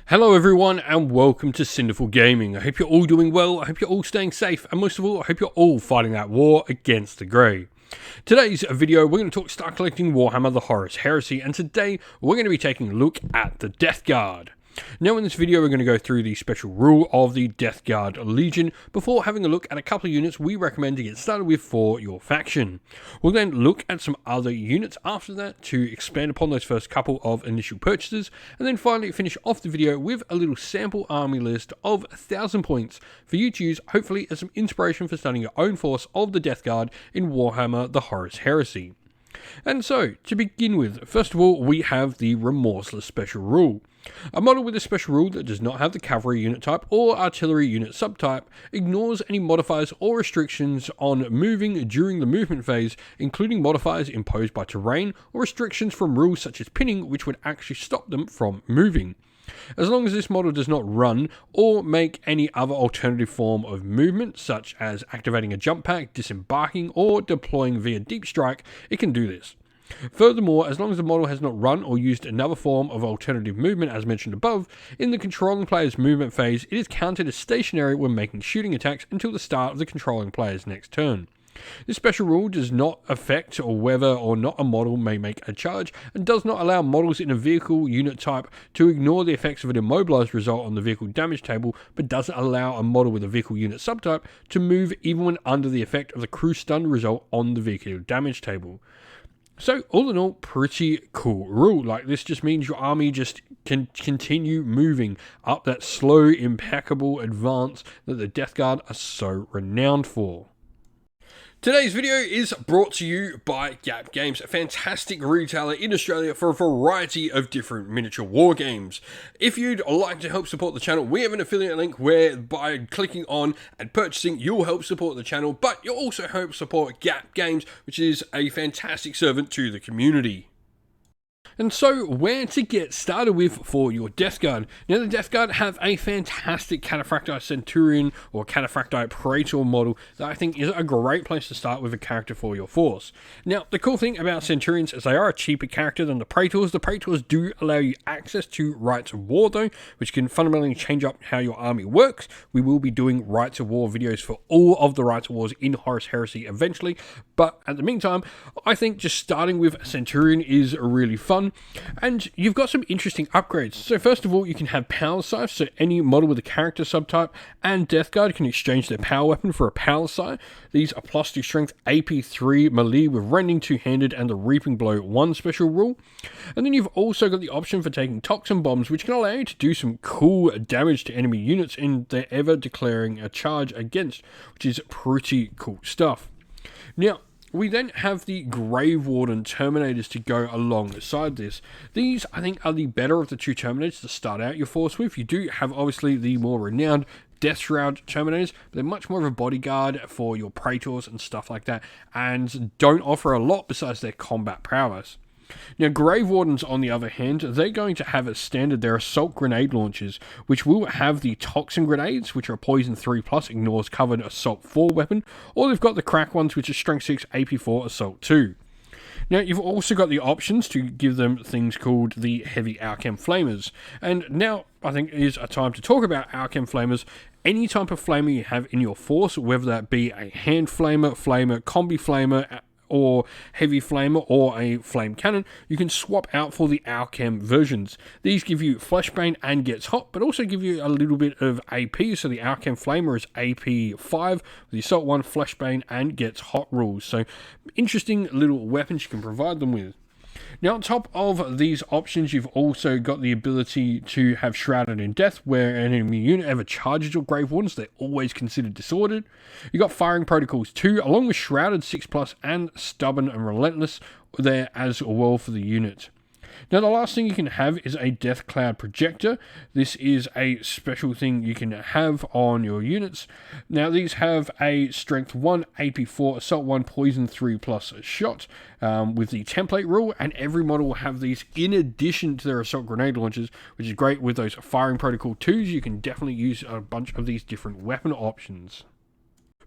Hello everyone and welcome to Cinderful Gaming. I hope you're all doing well, I hope you're all staying safe, and most of all, I hope you're all fighting that war against the grey. Today's video, we're going to talk start collecting Warhammer the Horus Heresy, and today we're going to be taking a look at the Death Guard. Now in this video we're going to go through the special rule of the Death Guard Legion before having a look at a couple of units we recommend to get started with for your faction. We'll then look at some other units after that to expand upon those first couple of initial purchases, and then finally finish off the video with a little sample army list of 1,000 points for you to use hopefully as some inspiration for starting your own force of the Death Guard in Warhammer the Horus Heresy. And so, to begin with, first of all, we have the Remorseless Special Rule. A model with a special rule that does not have the cavalry unit type or artillery unit subtype ignores any modifiers or restrictions on moving during the movement phase, including modifiers imposed by terrain or restrictions from rules such as pinning, which would actually stop them from moving. As long as this model does not run or make any other alternative form of movement, such as activating a jump pack, disembarking, or deploying via deep strike, it can do this. Furthermore, as long as the model has not run or used another form of alternative movement as mentioned above, in the controlling player's movement phase, it is counted as stationary when making shooting attacks until the start of the controlling player's next turn. This special rule does not affect or whether or not a model may make a charge, and does not allow models in a vehicle unit type to ignore the effects of an immobilized result on the vehicle damage table, but doesn't allow a model with a vehicle unit subtype to move even when under the effect of the crew stun result on the vehicle damage table. So, all in all, pretty cool rule. Like, this just means your army just can continue moving up that slow, impeccable advance that the Death Guard are so renowned for. Today's video is brought to you by Gap Games, a fantastic retailer in Australia for a variety of different miniature war games. If you'd like to help support the channel, we have an affiliate link where by clicking on and purchasing, you'll help support the channel, but you'll also help support Gap Games, which is a fantastic servant to the community. And so, where to get started with for your Death Guard? Now, the Death Guard have a fantastic Cataphracti Centurion or Cataphracti Praetor model that I think is a great place to start with a character for your force. Now, the cool thing about Centurions is they are a cheaper character than the Praetors. The Praetors do allow you access to Rites of War though, which can fundamentally change up how your army works. We will be doing Rites of War videos for all of the Rites of Wars in Horus Heresy eventually, but at the meantime, I think just starting with Centurion is really fun. And you've got some interesting upgrades. So first of all, you can have Power Scythe, so any model with a character subtype and Death Guard can exchange their power weapon for a Power Scythe. These are plus 2 strength, AP 3 melee with rending 2-handed and the Reaping Blow 1 special rule. And then you've also got the option for taking Toxin Bombs, which can allow you to do some cool damage to enemy units in they're ever declaring a charge against, which is pretty cool stuff. Now, we then have the Grave Warden Terminators to go alongside this. These, I think, are the better of the two Terminators to start out your force with. You do have, obviously, the more renowned Death Shroud Terminators, but they're much more of a bodyguard for your Praetors and stuff like that, and don't offer a lot besides their combat prowess. Now, Grave Wardens, on the other hand, they're going to have as standard their Assault Grenade Launchers, which will have the Toxin Grenades, which are Poison 3+, ignores covered Assault 4 weapon, or they've got the Crack ones, which are Strength 6, AP 4, Assault 2. Now, you've also got the options to give them things called the Heavy Alchem Flamers, and now I think is a time to talk about Alchem Flamers. Any type of flamer you have in your force, whether that be a hand flamer, combi flamer, or heavy flamer, or a flame cannon, you can swap out for the Alchem versions. These give you Fleshbane and gets hot, but also give you a little bit of AP, so the Alchem flamer is AP 5, with the Assault 1, Fleshbane, and gets hot rules. So, interesting little weapons you can provide them with. Now, on top of these options, you've also got the ability to have Shrouded in Death, where an enemy unit ever charges your Grave Wardens, they're always considered disordered. You've got Firing Protocols 2, along with Shrouded 6+, and Stubborn and Relentless there as well for the unit. Now, the last thing you can have is a Death Cloud Projector. This is a special thing you can have on your units. Now, these have a Strength 1, AP 4, Assault 1, Poison 3+ shot with the template rule, and every model will have these in addition to their Assault Grenade Launchers, which is great with those Firing Protocol 2s. You can definitely use a bunch of these different weapon options.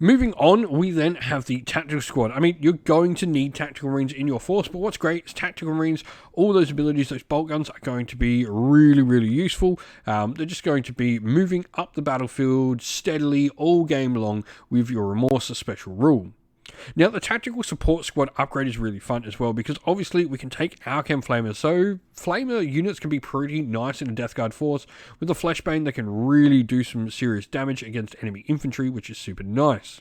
Moving on, we then have the Tactical Squad. I mean, you're going to need Tactical Marines in your force, but what's great is Tactical Marines, all those abilities, those bolt guns are going to be really, really useful. They're just going to be moving up the battlefield steadily all game long with your Remorse special rule. Now, the Tactical Support Squad upgrade is really fun as well, because obviously we can take our Chem Flamers, so Flamer units can be pretty nice in a Death Guard force. With the Fleshbane, they can really do some serious damage against enemy infantry, which is super nice.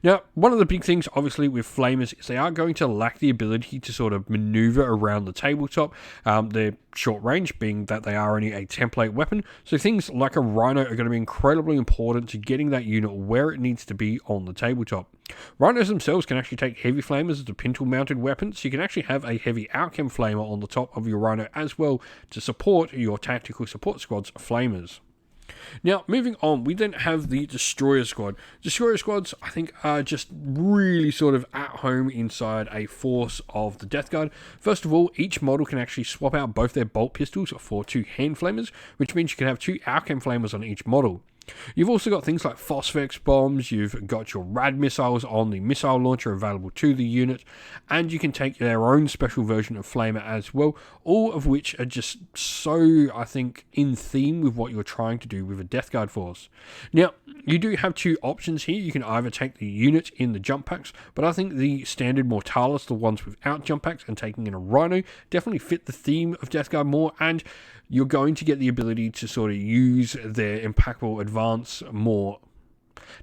Now, one of the big things, obviously, with Flamers is they are going to lack the ability to sort of maneuver around the tabletop. They're short range, being that they are only a template weapon. So things like a Rhino are going to be incredibly important to getting that unit where it needs to be on the tabletop. Rhinos themselves can actually take heavy flamers as a pintle-mounted weapon, so you can actually have a heavy outchem flamer on the top of your Rhino as well to support your Tactical Support Squad's flamers. Now, moving on, we then have the Destroyer Squad. Destroyer Squads, I think, are just really sort of at home inside a force of the Death Guard. First of all, each model can actually swap out both their bolt pistols for 2 hand flamers, which means you can have 2 outchem flamers on each model. You've also got things like Phosphex bombs, you've got your rad missiles on the missile launcher available to the unit, and you can take their own special version of Flamer as well, all of which are just so, I think, in theme with what you're trying to do with a Death Guard force. Now, you do have 2 options here. You can either take the unit in the jump packs, but I think the standard Mortalis, the ones without jump packs, and taking in a Rhino definitely fit the theme of Death Guard more, and you're going to get the ability to sort of use their impactful advance more.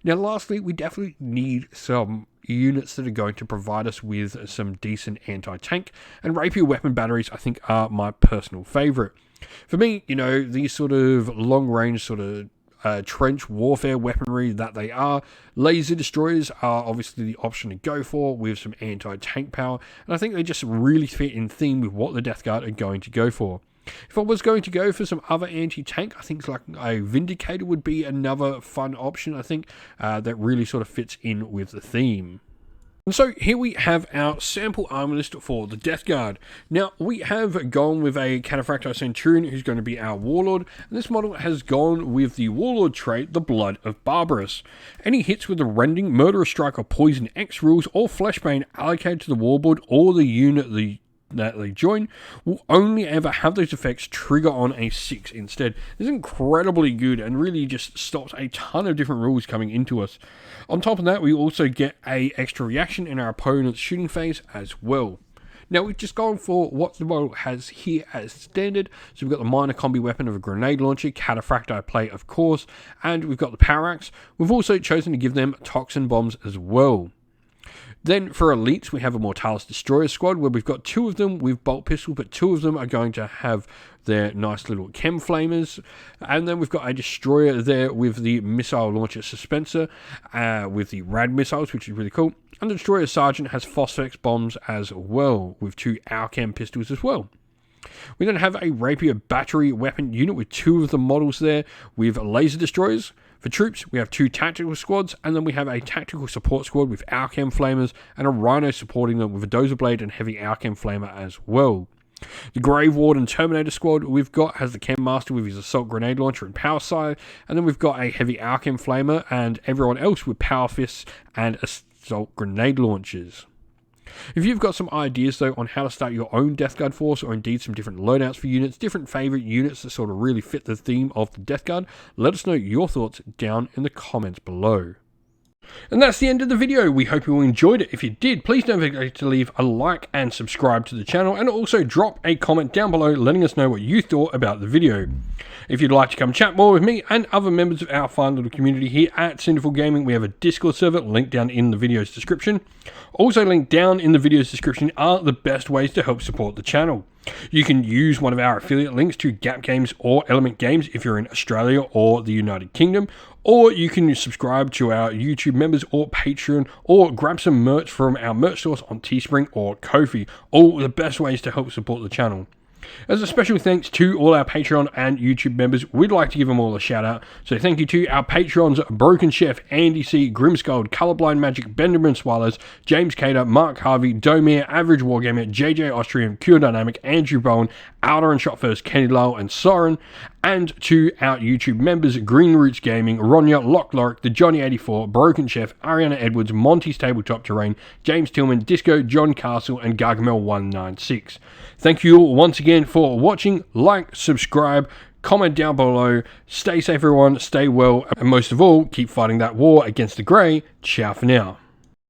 Now, lastly, we definitely need some units that are going to provide us with some decent anti-tank, and rapier weapon batteries, I think, are my personal favourite. For me, you know, these sort of long-range sort of trench warfare weaponry that they are, laser destroyers are obviously the option to go for with some anti-tank power, and I think they just really fit in theme with what the Death Guard are going to go for. If I was going to go for some other anti-tank, I think like a Vindicator would be another fun option, I think, that really sort of fits in with the theme. And so here we have our sample armor list for the Death Guard. Now, we have gone with a Cataphractii Centurion who's going to be our Warlord, and this model has gone with the Warlord trait, the Blood of Barbarous. Any hits with the Rending, Murderous Strike or Poison X rules or Fleshbane allocated to the Warlord or the unit that they join will only ever have those effects trigger on a 6 instead. This is incredibly good and really just stops a ton of different rules coming into us. On top of that, we also get a extra reaction in our opponent's shooting phase as well. Now, we've just gone for what the model has here as standard. So we've got the minor combi weapon of a grenade launcher, Cataphractii plate of course, and we've got the power axe. We've also chosen to give them toxin bombs as well. Then for elites, we have a Mortalis Destroyer Squad where we've got 2 of them with bolt pistol, but 2 of them are going to have their nice little chem flamers. And then we've got a Destroyer there with the missile launcher dispenser with the rad missiles, which is really cool. And the Destroyer Sergeant has Phosphex bombs as well with 2 Alchem pistols as well. We then have a Rapier battery weapon unit with 2 of the models there with laser destroyers. For troops, we have 2 tactical squads, and then we have a tactical support squad with Alchem flamers and a Rhino supporting them with a dozer blade and heavy Alchem flamer as well. The Grave Warden Terminator squad we've got has the Chem Master with his assault grenade launcher and power scythe, and then we've got a heavy Alchem flamer and everyone else with power fists and assault grenade launchers. If you've got some ideas though on how to start your own Death Guard force, or indeed some different loadouts for units, different favourite units that sort of really fit the theme of the Death Guard, let us know your thoughts down in the comments below. And that's the end of the video. We hope you all enjoyed it. If you did, please don't forget to leave a like and subscribe to the channel, and also drop a comment down below letting us know what you thought about the video. If you'd like to come chat more with me and other members of our fine little community here at Sinful Gaming, we have a Discord server linked down in the video's description. Also linked down in the video's description are the best ways to help support the channel. You can use one of our affiliate links to Gap Games or Element Games if you're in Australia or the United Kingdom, or you can subscribe to our YouTube members or Patreon, or grab some merch from our merch stores on Teespring or Ko-fi. All the best ways to help support the channel. As a special thanks to all our Patreon and YouTube members, we'd like to give them all a shout out. So thank you to our Patrons: Broken Chef, Andy C, Grimskull, Colorblind Magic, Benjamin Swallows, James Cater, Mark Harvey, Domir, Average Wargamer, JJ Austrian, Cure Dynamic, Andrew Bowen, Outer and Shot First, Kenny Lyle and Siren, and to our YouTube members, Green Roots Gaming, Ronya, Lock, the Johnny84, Broken Chef, Ariana Edwards, Monty's Tabletop Terrain, James Tillman, Disco, John Castle, and Gargamel196. Thank you all once again for watching. Like, subscribe, comment down below. Stay safe everyone, stay well, and most of all, keep fighting that war against the grey. Ciao for now.